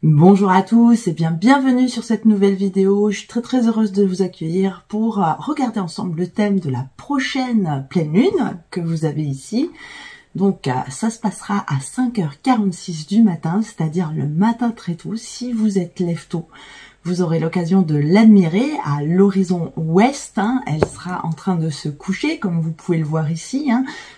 Bonjour à tous et bienvenue sur cette nouvelle vidéo. Je suis très heureuse de vous accueillir pour regarder ensemble le thème de la prochaine pleine lune que vous avez ici. Donc ça se passera à 5h46 du matin, c'est-à-dire le matin très tôt. Si vous êtes lève-tôt, vous aurez l'occasion de l'admirer à l'horizon ouest. Elle sera en train de se coucher, comme vous pouvez le voir ici.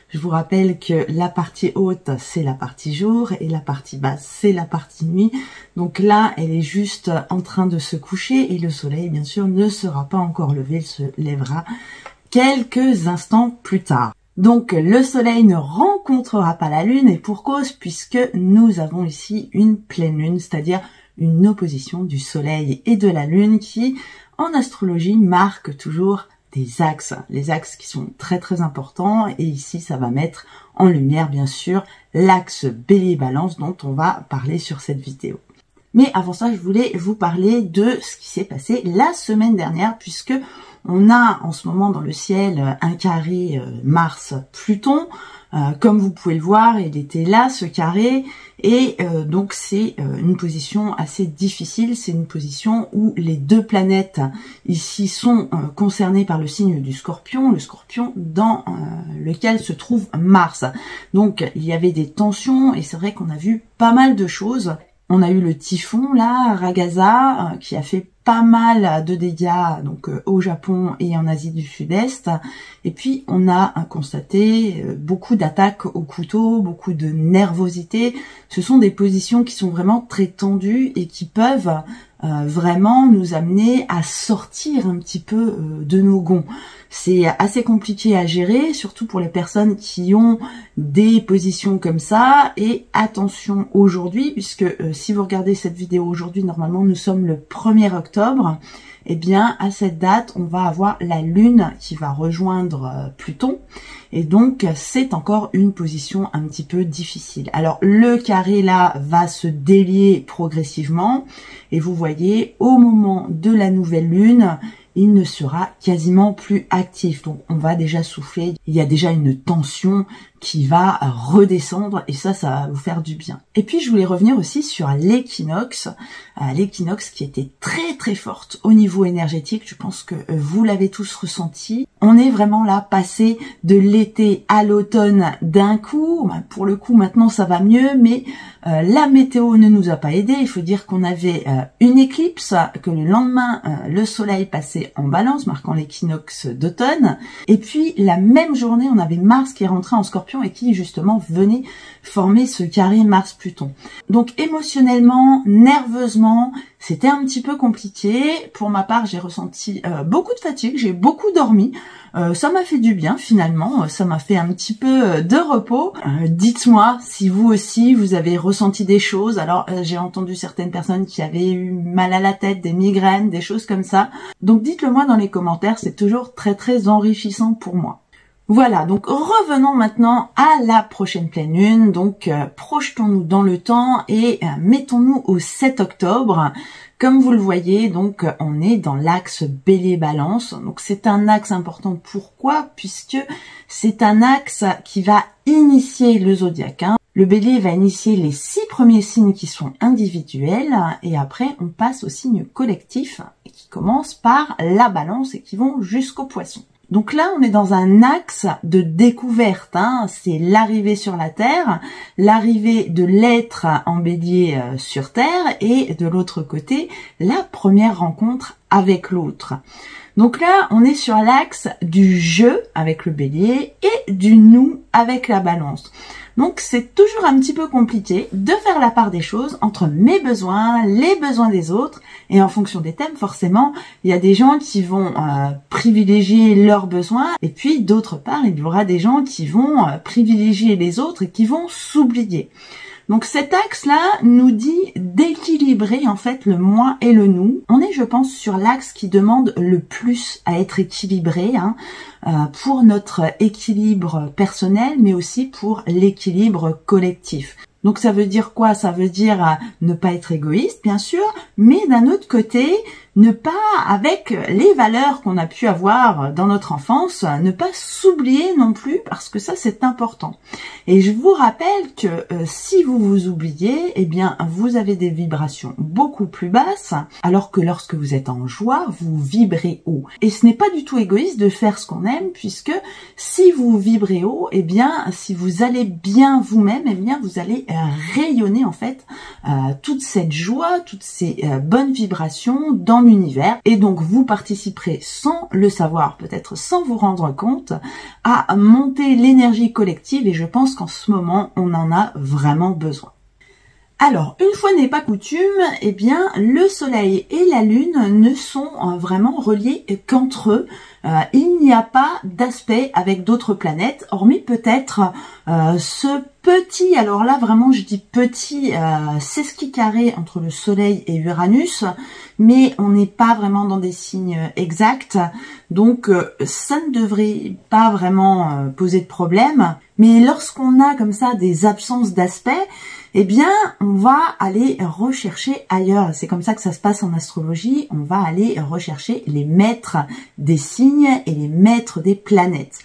Je vous rappelle que la partie haute, c'est la partie jour et la partie basse, c'est la partie nuit. Donc là, elle est juste en train de se coucher et le soleil, bien sûr, ne sera pas encore levé. Il se lèvera quelques instants plus tard. Donc le soleil ne rencontrera pas la lune et pour cause, puisque nous avons ici une pleine lune, c'est-à-dire une opposition du soleil et de la lune qui, en astrologie, marque toujours des axes. Les axes qui sont très importants et ici, ça va mettre en lumière, bien sûr, l'axe Bélier-Balance dont on va parler sur cette vidéo. Mais avant ça, je voulais vous parler de ce qui s'est passé la semaine dernière puisque on a en ce moment dans le ciel un carré Mars-Pluton. Comme vous pouvez le voir, il était là, ce carré, et donc c'est une position assez difficile. C'est une position où les deux planètes ici sont concernées par le signe du Scorpion, le Scorpion dans lequel se trouve Mars. Donc il y avait des tensions et c'est vrai qu'on a vu pas mal de choses. On a eu le typhon là, Ragaza, qui a fait pas mal de dégâts donc au Japon et en Asie du Sud-Est. Et puis on a constaté beaucoup d'attaques au couteau, beaucoup de nervosité. Ce sont des positions qui sont vraiment très tendues et qui peuvent vraiment nous amener à sortir un petit peu de nos gonds. C'est assez compliqué à gérer, surtout pour les personnes qui ont des positions comme ça. Et attention aujourd'hui, puisque si vous regardez cette vidéo aujourd'hui, normalement nous sommes le 1er octobre, eh bien à cette date, on va avoir la Lune qui va rejoindre Pluton. Et donc c'est encore une position un petit peu difficile. Alors le carré là va se délier progressivement. Et vous voyez, au moment de la nouvelle Lune, il ne sera quasiment plus actif. Donc on va déjà souffler. Il y a déjà une tension qui va redescendre et ça va vous faire du bien. Et puis je voulais revenir aussi sur l'équinoxe qui était très forte au niveau énergétique. Je pense que vous l'avez tous ressenti. On est vraiment là passé de l'été à l'automne d'un coup. Pour le coup maintenant ça va mieux, mais la météo ne nous a pas aidé. Il faut dire qu'on avait une éclipse, que le lendemain le soleil passait en balance, marquant l'équinoxe d'automne. Et puis la même journée on avait Mars qui est rentré en Scorpion et qui justement venait former ce carré Mars-Pluton. Donc émotionnellement, nerveusement, c'était un petit peu compliqué. Pour ma part, j'ai ressenti beaucoup de fatigue, j'ai beaucoup dormi. Ça m'a fait du bien finalement, ça m'a fait un petit peu de repos. Dites-moi si vous aussi vous avez ressenti des choses. Alors j'ai entendu certaines personnes qui avaient eu mal à la tête, des migraines, des choses comme ça. Donc dites-le moi dans les commentaires, c'est toujours très enrichissant pour moi. Voilà, donc revenons maintenant à la prochaine pleine lune. Donc projetons-nous dans le temps et mettons-nous au 7 octobre. Comme vous le voyez, donc on est dans l'axe Bélier-Balance. Donc c'est un axe important. Pourquoi? Puisque c'est un axe qui va initier le zodiaque. Le Bélier va initier les 6 premiers signes qui sont individuels et après on passe aux signes collectifs qui commencent par la Balance et qui vont jusqu'au Poisson. Donc là, on est dans un axe de découverte, c'est l'arrivée sur la Terre, l'arrivée de l'être en Bélier sur Terre et de l'autre côté, la première rencontre avec l'autre. Donc là, on est sur l'axe du je avec le Bélier et du nous avec la Balance. Donc c'est toujours un petit peu compliqué de faire la part des choses entre mes besoins, les besoins des autres, et en fonction des thèmes, forcément, il y a des gens qui vont privilégier leurs besoins, et puis d'autre part, il y aura des gens qui vont privilégier les autres et qui vont s'oublier. Donc cet axe-là nous dit d'équilibrer en fait le moi et le nous. On est, je pense, sur l'axe qui demande le plus à être équilibré pour notre équilibre personnel, mais aussi pour l'équilibre collectif. Donc ça veut dire quoi? Ça veut dire ne pas être égoïste, bien sûr, mais d'un autre côté, ne pas, avec les valeurs qu'on a pu avoir dans notre enfance, ne pas s'oublier non plus, parce que ça c'est important. Et je vous rappelle que si vous vous oubliez, eh bien vous avez des vibrations beaucoup plus basses, alors que lorsque vous êtes en joie, vous vibrez haut. Et ce n'est pas du tout égoïste de faire ce qu'on aime, puisque si vous vibrez haut, eh bien si vous allez bien vous-même, eh bien vous allez rayonner en fait toute cette joie, toutes ces bonnes vibrations dans l'univers, et donc vous participerez sans le savoir, peut-être sans vous rendre compte, à monter l'énergie collective, et je pense qu'en ce moment on en a vraiment besoin. Alors, une fois n'est pas coutume, eh bien, le soleil et la lune ne sont vraiment reliés qu'entre eux. Il n'y a pas d'aspect avec d'autres planètes, hormis peut-être ce petit, alors là vraiment je dis petit, sesquicarré entre le soleil et Uranus, mais on n'est pas vraiment dans des signes exacts, donc ça ne devrait pas vraiment poser de problème. Mais lorsqu'on a comme ça des absences d'aspect, eh bien, on va aller rechercher ailleurs. C'est comme ça que ça se passe en astrologie. On va aller rechercher les maîtres des signes et les maîtres des planètes.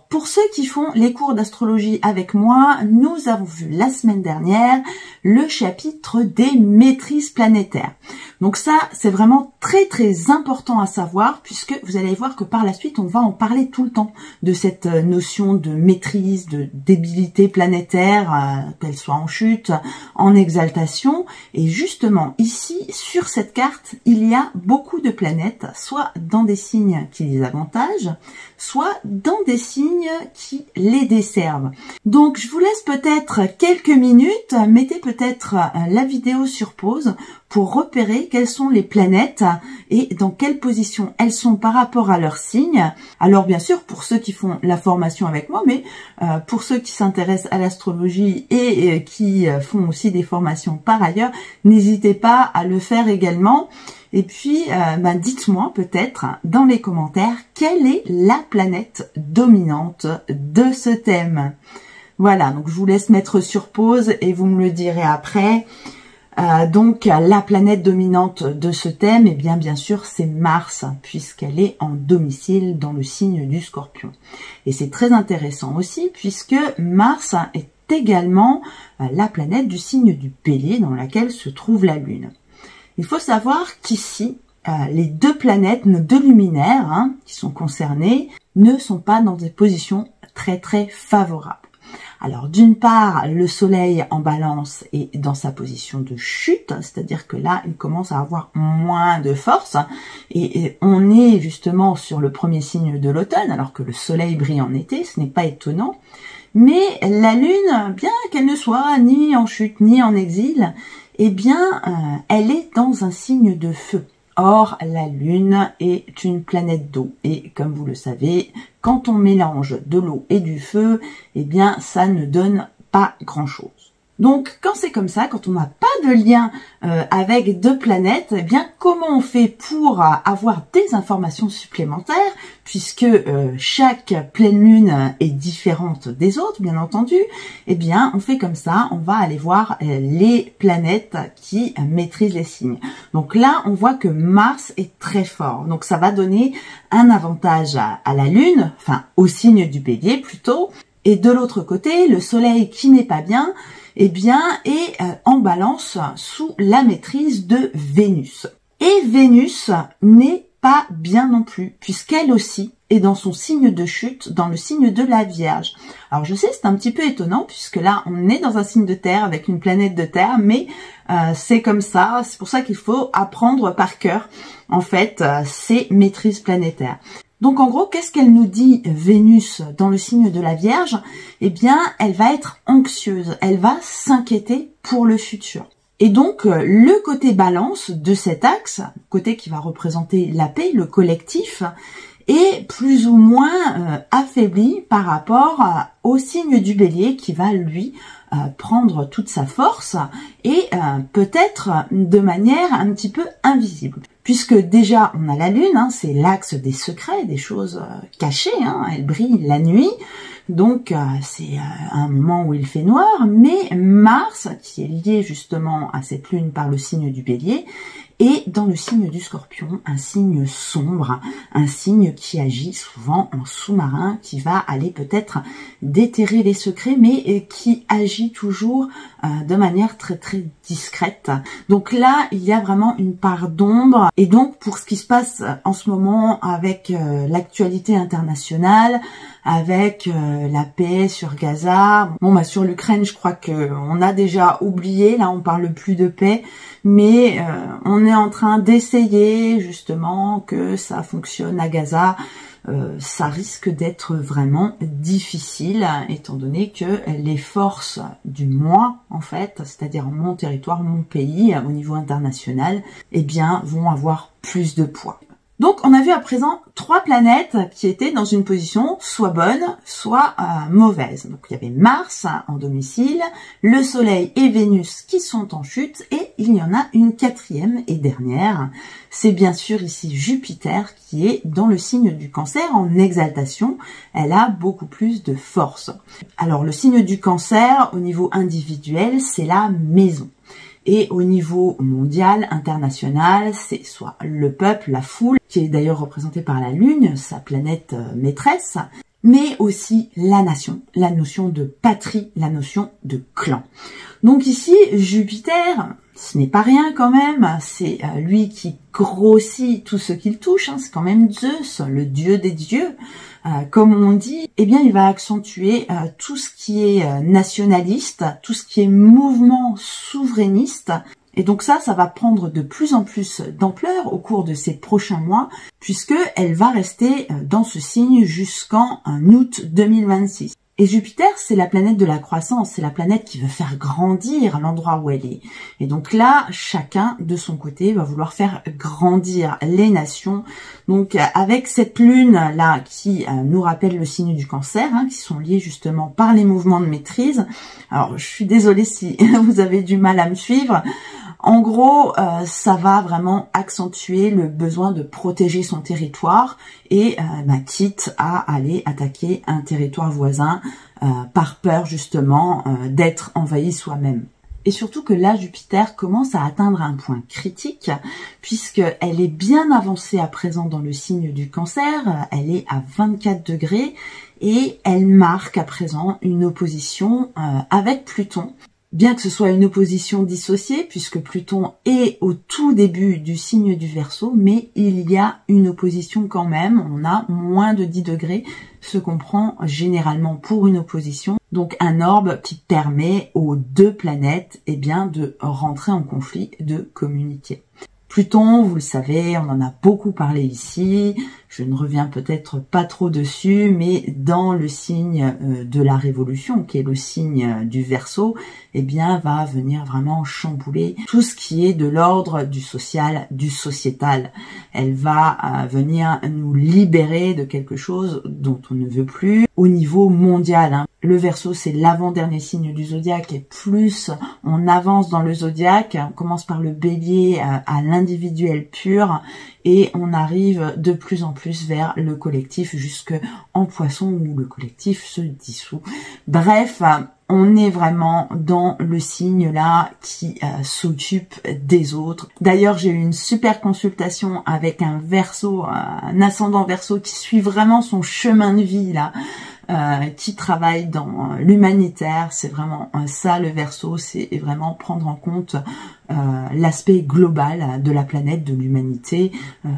Pour ceux qui font les cours d'astrologie avec moi, nous avons vu la semaine dernière le chapitre des maîtrises planétaires. Donc ça, c'est vraiment très très important à savoir, puisque vous allez voir que par la suite, on va en parler tout le temps de cette notion de maîtrise, de débilité planétaire, qu'elle soit en chute, en exaltation. Et justement, ici, sur cette carte, il y a beaucoup de planètes, soit dans des signes qui les avantagent, soit dans des signes qui les desservent. Donc, je vous laisse peut-être quelques minutes, mettez peut-être la vidéo sur pause pour repérer quelles sont les planètes et dans quelle position elles sont par rapport à leur signe. Alors bien sûr, pour ceux qui font la formation avec moi, mais pour ceux qui s'intéressent à l'astrologie et qui font aussi des formations par ailleurs, n'hésitez pas à le faire également. Et puis, dites-moi peut-être dans les commentaires quelle est la planète dominante de ce thème. Voilà, donc je vous laisse mettre sur pause et vous me le direz après. Donc la planète dominante de ce thème, eh bien sûr c'est Mars, puisqu'elle est en domicile dans le signe du Scorpion. Et c'est très intéressant aussi, puisque Mars est également la planète du signe du Bélier, dans laquelle se trouve la Lune. Il faut savoir qu'ici, les deux planètes, nos deux luminaires qui sont concernés, ne sont pas dans des positions très très favorables. Alors d'une part, le soleil en balance est dans sa position de chute, c'est-à-dire que là, il commence à avoir moins de force, et on est justement sur le premier signe de l'automne, alors que le soleil brille en été, ce n'est pas étonnant. Mais la lune, bien qu'elle ne soit ni en chute ni en exil, eh bien, elle est dans un signe de feu. Or, la Lune est une planète d'eau et comme vous le savez, quand on mélange de l'eau et du feu, eh bien ça ne donne pas grand-chose. Donc quand c'est comme ça, quand on n'a pas de lien avec deux planètes, eh bien comment on fait pour avoir des informations supplémentaires, puisque chaque pleine lune est différente des autres, bien entendu. Eh bien on fait comme ça, on va aller voir les planètes qui maîtrisent les signes. Donc là on voit que Mars est très fort, donc ça va donner un avantage à la Lune, enfin au signe du Bélier plutôt, et de l'autre côté le Soleil qui n'est pas bien, eh bien, est en balance sous la maîtrise de Vénus. Et Vénus n'est pas bien non plus, puisqu'elle aussi est dans son signe de chute, dans le signe de la Vierge. Alors je sais, c'est un petit peu étonnant, puisque là, on est dans un signe de terre, avec une planète de terre, mais c'est comme ça, c'est pour ça qu'il faut apprendre par cœur, en fait, ces maîtrises planétaires. Donc en gros, qu'est-ce qu'elle nous dit Vénus dans le signe de la Vierge? Eh bien, elle va être anxieuse, elle va s'inquiéter pour le futur. Et donc, le côté balance de cet axe, côté qui va représenter la paix, le collectif, est plus ou moins affaibli par rapport au signe du Bélier qui va, lui, prendre toute sa force et peut-être de manière un petit peu invisible. Puisque déjà, on a la Lune, c'est l'axe des secrets, des choses cachées, elle brille la nuit, donc c'est un moment où il fait noir, mais Mars, qui est lié justement à cette Lune par le signe du Bélier, Et dans le signe du Scorpion, un signe sombre, un signe qui agit souvent en sous-marin, qui va aller peut-être déterrer les secrets, mais qui agit toujours de manière très très discrète. Donc là, il y a vraiment une part d'ombre. Et donc pour ce qui se passe en ce moment avec l'actualité internationale, avec la paix sur Gaza, bon bah sur l'Ukraine, je crois que on a déjà oublié, là on parle plus de paix, mais on est en train d'essayer justement que ça fonctionne à Gaza. Ça risque d'être vraiment difficile, étant donné que les forces du moi, en fait, c'est-à-dire mon territoire, mon pays, au niveau international, eh bien, vont avoir plus de poids. Donc, on a vu à présent 3 planètes qui étaient dans une position soit bonne, soit mauvaise. Donc, il y avait Mars en domicile, le Soleil et Vénus qui sont en chute, et il y en a une 4e et dernière. C'est bien sûr ici Jupiter qui est dans le signe du Cancer en exaltation. Elle a beaucoup plus de force. Alors, le signe du Cancer, au niveau individuel, c'est la maison. Et au niveau mondial, international, c'est soit le peuple, la foule, qui est d'ailleurs représentée par la Lune, sa planète maîtresse, mais aussi la nation, la notion de patrie, la notion de clan. Donc ici, Jupiter, ce n'est pas rien quand même, c'est lui qui grossit tout ce qu'il touche, hein, c'est quand même Zeus, le dieu des dieux. Comme on dit, eh bien, il va accentuer tout ce qui est nationaliste, tout ce qui est mouvement souverainiste. Et donc ça va prendre de plus en plus d'ampleur au cours de ces prochains mois, puisque elle va rester dans ce signe jusqu'en août 2026. Et Jupiter, c'est la planète de la croissance, c'est la planète qui veut faire grandir l'endroit où elle est. Et donc là, chacun de son côté va vouloir faire grandir les nations. Donc avec cette lune-là qui nous rappelle le signe du Cancer, hein, qui sont liés justement par les mouvements de maîtrise. Alors je suis désolée si vous avez du mal à me suivre. En gros, ça va vraiment accentuer le besoin de protéger son territoire et quitte à aller attaquer un territoire voisin par peur justement d'être envahi soi-même. Et surtout que là, Jupiter commence à atteindre un point critique puisqu'elle est bien avancée à présent dans le signe du Cancer, elle est à 24 degrés et elle marque à présent une opposition avec Pluton. Bien que ce soit une opposition dissociée, puisque Pluton est au tout début du signe du Verseau, mais il y a une opposition quand même, on a moins de 10 degrés, ce qu'on prend généralement pour une opposition. Donc un orbe qui permet aux 2 planètes de rentrer en conflit, de communiquer. Pluton, vous le savez, on en a beaucoup parlé ici, je ne reviens peut-être pas trop dessus, mais dans le signe de la révolution, qui est le signe du Verseau, va venir vraiment chambouler tout ce qui est de l'ordre du social, du sociétal. Elle va venir nous libérer de quelque chose dont on ne veut plus au niveau mondial, hein. Le Verseau, c'est l'avant-dernier signe du zodiaque, et plus on avance dans le zodiaque, on commence par le Bélier à l'individuel pur, et on arrive de plus en plus vers le collectif, jusqu'en Poisson où le collectif se dissout. Bref, on est vraiment dans le signe là qui s'occupe des autres. D'ailleurs, j'ai eu une super consultation avec un Verseau, un ascendant Verseau qui suit vraiment son chemin de vie là. Qui travaille dans l'humanitaire, c'est vraiment ça le Verseau, c'est vraiment prendre en compte l'aspect global de la planète, de l'humanité,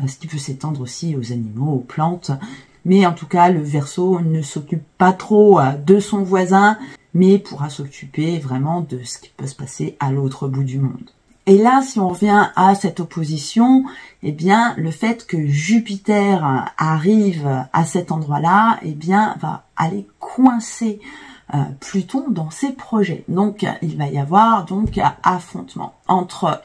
ce qui peut s'étendre aussi aux animaux, aux plantes. Mais en tout cas, le Verseau ne s'occupe pas trop de son voisin, mais pourra s'occuper vraiment de ce qui peut se passer à l'autre bout du monde. Et là, si on revient à cette opposition, le fait que Jupiter arrive à cet endroit-là, va aller coincer Pluton dans ses projets. Donc, il va y avoir donc affrontement entre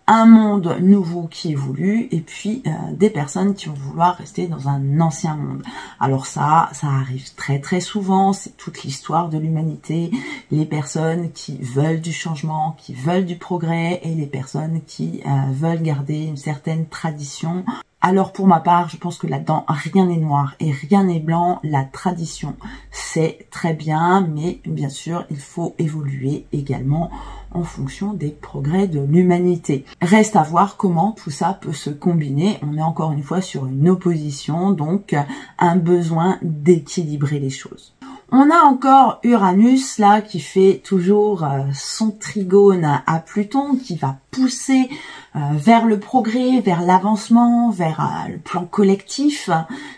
un monde nouveau qui évolue et puis des personnes qui vont vouloir rester dans un ancien monde. Alors ça arrive très très souvent, c'est toute l'histoire de l'humanité, les personnes qui veulent du changement, qui veulent du progrès et les personnes qui veulent garder une certaine tradition. Alors pour ma part, je pense que là-dedans, rien n'est noir et rien n'est blanc. La tradition, c'est très bien, mais bien sûr, il faut évoluer également en fonction des progrès progrès de l'humanité. Reste à voir comment tout ça peut se combiner. On est encore une fois sur une opposition, donc un besoin d'équilibrer les choses. On a encore Uranus là qui fait toujours son trigone à Pluton, qui va pousser vers le progrès, vers l'avancement, vers le plan collectif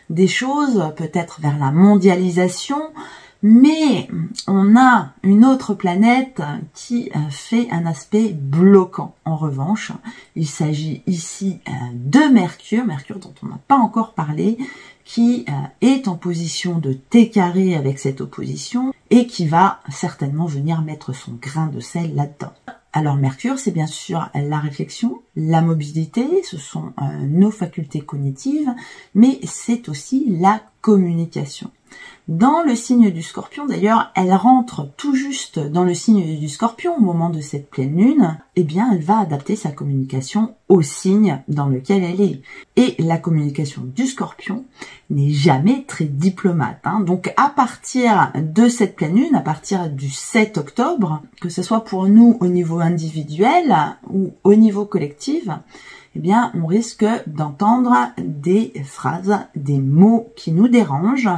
des choses, peut-être vers la mondialisation. Mais on a une autre planète qui fait un aspect bloquant. En revanche, il s'agit ici de Mercure, Mercure dont on n'a pas encore parlé, qui est en position de T carré avec cette opposition et qui va certainement venir mettre son grain de sel là-dedans. Alors Mercure, c'est bien sûr la réflexion, la mobilité, ce sont nos facultés cognitives, mais c'est aussi la communication. Dans le signe du Scorpion, d'ailleurs, elle rentre tout juste dans le signe du Scorpion au moment de cette pleine lune, eh bien, elle va adapter sa communication au signe dans lequel elle est. Et la communication du Scorpion n'est jamais très diplomate. Donc, à partir de cette pleine lune, à partir du 7 octobre, que ce soit pour nous au niveau individuel ou au niveau collectif, eh bien, on risque d'entendre des phrases, des mots qui nous dérangent.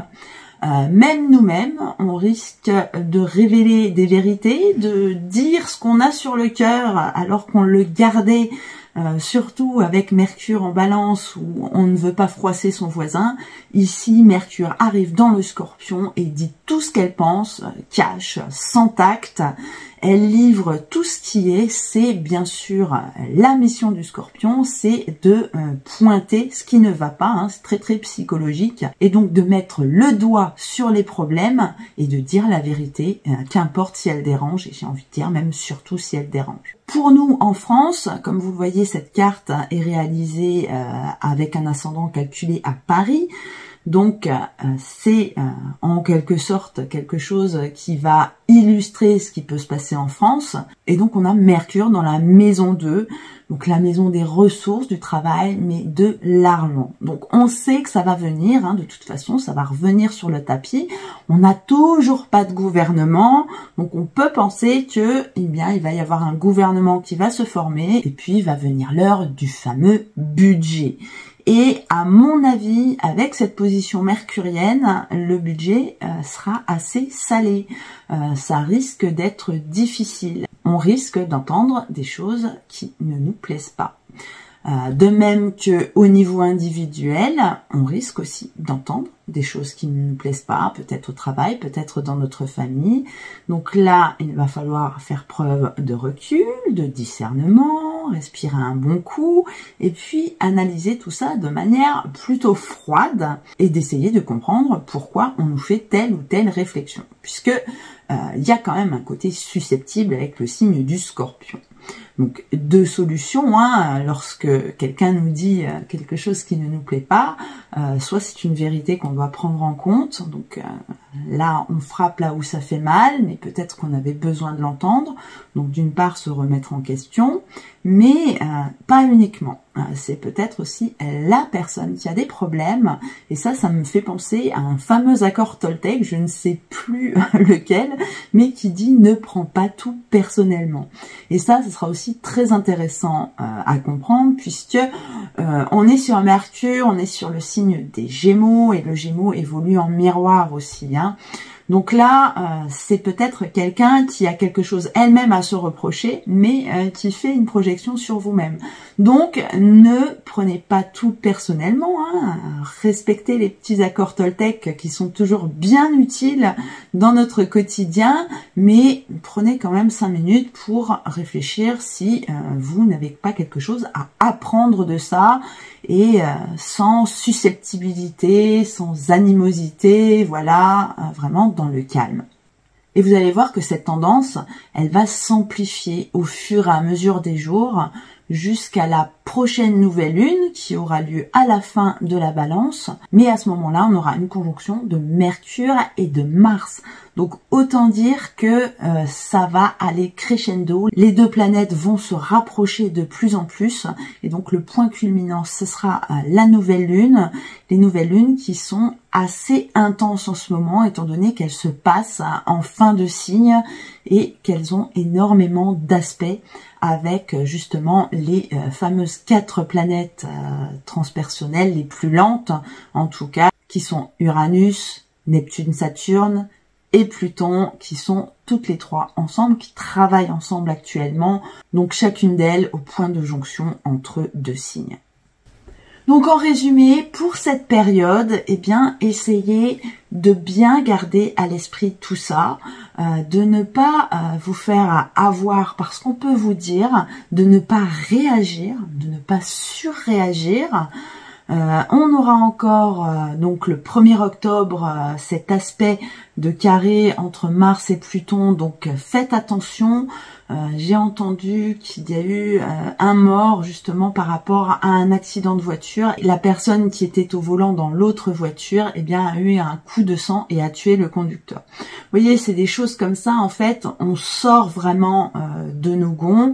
Même nous-mêmes, on risque de révéler des vérités, de dire ce qu'on a sur le cœur alors qu'on le gardait, surtout avec Mercure en Balance où on ne veut pas froisser son voisin. Ici, Mercure arrive dans le Scorpion et dit tout ce qu'elle pense, cache, sans tact. Elle livre tout ce qui est, c'est bien sûr la mission du Scorpion, c'est de pointer ce qui ne va pas, c'est très très psychologique, et donc de mettre le doigt sur les problèmes et de dire la vérité, qu'importe si elle dérange, et j'ai envie de dire même surtout si elle dérange. Pour nous en France, comme vous le voyez, cette carte est réalisée avec un ascendant calculé à Paris. Donc c'est en quelque sorte quelque chose qui va illustrer ce qui peut se passer en France. Et donc on a Mercure dans la maison 2, donc la maison des ressources, du travail, mais de l'argent. Donc on sait que ça va venir, de toute façon, ça va revenir sur le tapis. On n'a toujours pas de gouvernement, donc on peut penser que, eh bien, il va y avoir un gouvernement qui va se former, et puis va venir l'heure du fameux budget. Et à mon avis, avec cette position mercurienne, le budget sera assez salé. Ça risque d'être difficile. On risque d'entendre des choses qui ne nous plaisent pas. De même que au niveau individuel, on risque aussi d'entendre des choses qui ne nous plaisent pas, peut-être au travail, peut-être dans notre famille. Donc là, il va falloir faire preuve de recul, de discernement, respirer un bon coup, et puis analyser tout ça de manière plutôt froide et d'essayer de comprendre pourquoi on nous fait telle ou telle réflexion. Puisque il y a quand même un côté susceptible avec le signe du Scorpion. Donc deux solutions, lorsque quelqu'un nous dit quelque chose qui ne nous plaît pas, soit c'est une vérité qu'on doit prendre en compte, donc là on frappe là où ça fait mal, mais peut-être qu'on avait besoin de l'entendre, donc d'une part se remettre en question, mais pas uniquement. C'est peut-être aussi la personne qui a des problèmes, et ça me fait penser à un fameux accord Toltec, je ne sais plus lequel, mais qui dit ne prends pas tout personnellement. Et ça, ce sera aussi très intéressant à comprendre, puisque on est sur Mercure, on est sur le signe des Gémeaux, et le Gémeaux évolue en miroir aussi, Donc là, c'est peut-être quelqu'un qui a quelque chose elle-même à se reprocher, mais qui fait une projection sur vous-même. Donc, ne prenez pas tout personnellement, respectez les petits accords Toltec qui sont toujours bien utiles dans notre quotidien, mais prenez quand même 5 minutes pour réfléchir si vous n'avez pas quelque chose à apprendre de ça, et sans susceptibilité, sans animosité, voilà, vraiment dans le calme. Et vous allez voir que cette tendance, elle va s'amplifier au fur et à mesure des jours jusqu'à la prochaine nouvelle lune qui aura lieu à la fin de la Balance. Mais à ce moment-là, on aura une conjonction de Mercure et de Mars. Donc autant dire que ça va aller crescendo. Les deux planètes vont se rapprocher de plus en plus. Et donc le point culminant, ce sera la nouvelle lune. Les nouvelles lunes qui sont assez intenses en ce moment, étant donné qu'elles se passent en fin de signe et qu'elles ont énormément d'aspects avec justement les fameuses 4 planètes transpersonnelles les plus lentes, en tout cas, qui sont Uranus, Neptune, Saturne et Pluton, qui sont toutes les 3 ensemble, qui travaillent ensemble actuellement, donc chacune d'elles au point de jonction entre 2 signes. Donc en résumé, pour cette période, eh bien, essayez de bien garder à l'esprit tout ça, de ne pas vous faire avoir par ce qu'on peut vous dire, de ne pas réagir, de ne pas surréagir. On aura encore donc le 1er octobre cet aspect de carré entre Mars et Pluton, donc faites attention. J'ai entendu qu'il y a eu un mort justement par rapport à un accident de voiture. La personne qui était au volant dans l'autre voiture, eh bien, a eu un coup de sang et a tué le conducteur. Vous voyez, c'est des choses comme ça, en fait, on sort vraiment de nos gonds.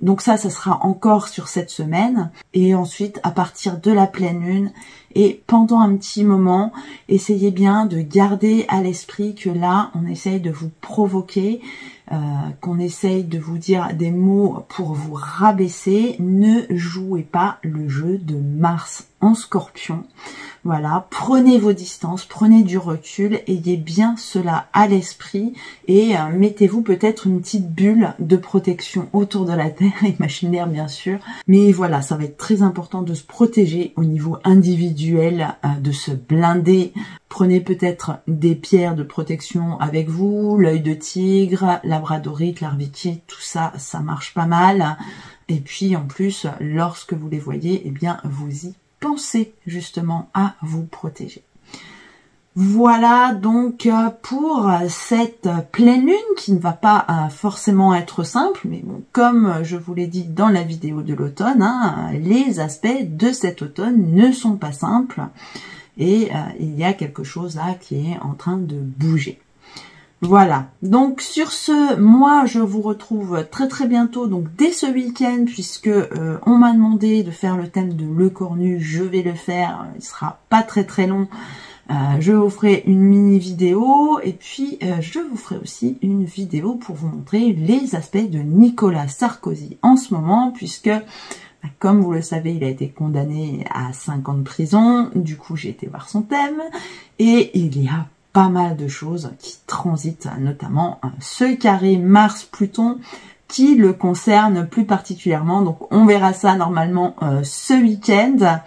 Donc ça sera encore sur cette semaine. Et ensuite, à partir de la pleine lune, et pendant un petit moment, essayez bien de garder à l'esprit que là, on essaye de vous provoquer, qu'on essaye de vous dire des mots pour vous rabaisser. Ne jouez pas le jeu de Mars en Scorpion. Voilà, prenez vos distances, prenez du recul, ayez bien cela à l'esprit et mettez-vous peut-être une petite bulle de protection autour de la Terre, imaginaire bien sûr. Mais voilà, ça va être très important de se protéger au niveau individuel, de se blinder. Prenez peut-être des pierres de protection avec vous, l'œil de tigre, labradorite, larvikite, tout ça, ça marche pas mal. Et puis en plus, lorsque vous les voyez, eh bien vous y pensez justement à vous protéger. Voilà donc pour cette pleine lune qui ne va pas forcément être simple, mais bon, comme je vous l'ai dit dans la vidéo de l'automne, hein, les aspects de cet automne ne sont pas simples et il y a quelque chose là qui est en train de bouger. Voilà, donc sur ce, moi je vous retrouve très très bientôt, donc dès ce week-end, puisque on m'a demandé de faire le thème de Le Cornu, je vais le faire, il sera pas très très long, je vous ferai une mini vidéo, et puis je vous ferai aussi une vidéo pour vous montrer les aspects de Nicolas Sarkozy en ce moment, puisque comme vous le savez, il a été condamné à 5 ans de prison, du coup j'ai été voir son thème, et il y a pas mal de choses qui transitent, notamment ce carré Mars-Pluton qui le concerne plus particulièrement. Donc on verra ça normalement ce week-end.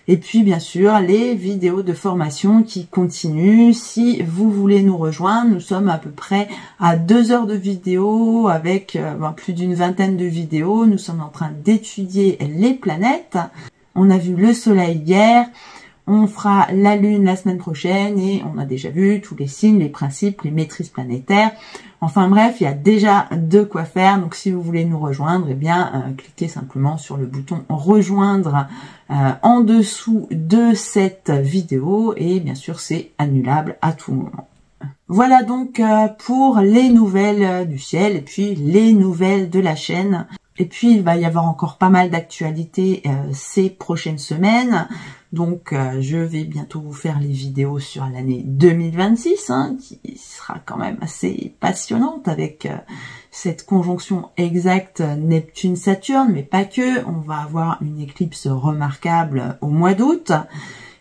Et puis bien sûr les vidéos de formation qui continuent. Si vous voulez nous rejoindre, nous sommes à peu près à 2 heures de vidéo avec plus d'une vingtaine de vidéos. Nous sommes en train d'étudier les planètes. On a vu le soleil hier. On fera la lune la semaine prochaine et on a déjà vu tous les signes, les principes, les maîtrises planétaires. Enfin bref, il y a déjà de quoi faire. Donc si vous voulez nous rejoindre, eh bien cliquez simplement sur le bouton rejoindre en dessous de cette vidéo et bien sûr c'est annulable à tout moment. Voilà donc pour les nouvelles du ciel et puis les nouvelles de la chaîne. Et puis, il va y avoir encore pas mal d'actualités ces prochaines semaines. Donc, je vais bientôt vous faire les vidéos sur l'année 2026, hein, qui sera quand même assez passionnante avec cette conjonction exacte Neptune-Saturne, mais pas que. On va avoir une éclipse remarquable au mois d'août.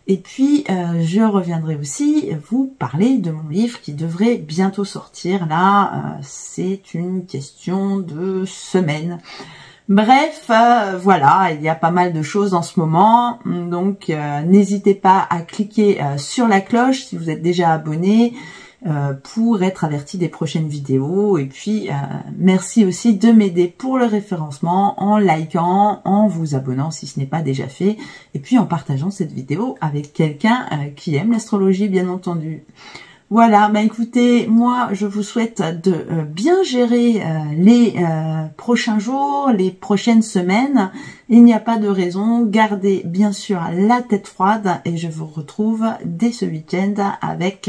Et puis, je reviendrai aussi vous parler de mon livre qui devrait bientôt sortir. Là, c'est une question de semaines. Bref, voilà, il y a pas mal de choses en ce moment. Donc, n'hésitez pas à cliquer sur la cloche si vous êtes déjà abonné pour être averti des prochaines vidéos. Et puis, merci aussi de m'aider pour le référencement en likant, en vous abonnant si ce n'est pas déjà fait, et puis en partageant cette vidéo avec quelqu'un qui aime l'astrologie, bien entendu. Voilà, bah écoutez, moi je vous souhaite de bien gérer les prochains jours, les prochaines semaines. Il n'y a pas de raison, gardez bien sûr la tête froide et je vous retrouve dès ce week-end avec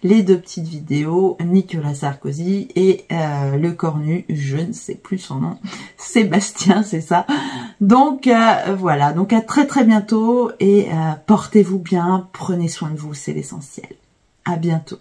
les 2 petites vidéos, Nicolas Sarkozy et le cornu, je ne sais plus son nom, Sébastien, c'est ça. Donc voilà, donc à très très bientôt et portez-vous bien, prenez soin de vous, c'est l'essentiel. À bientôt.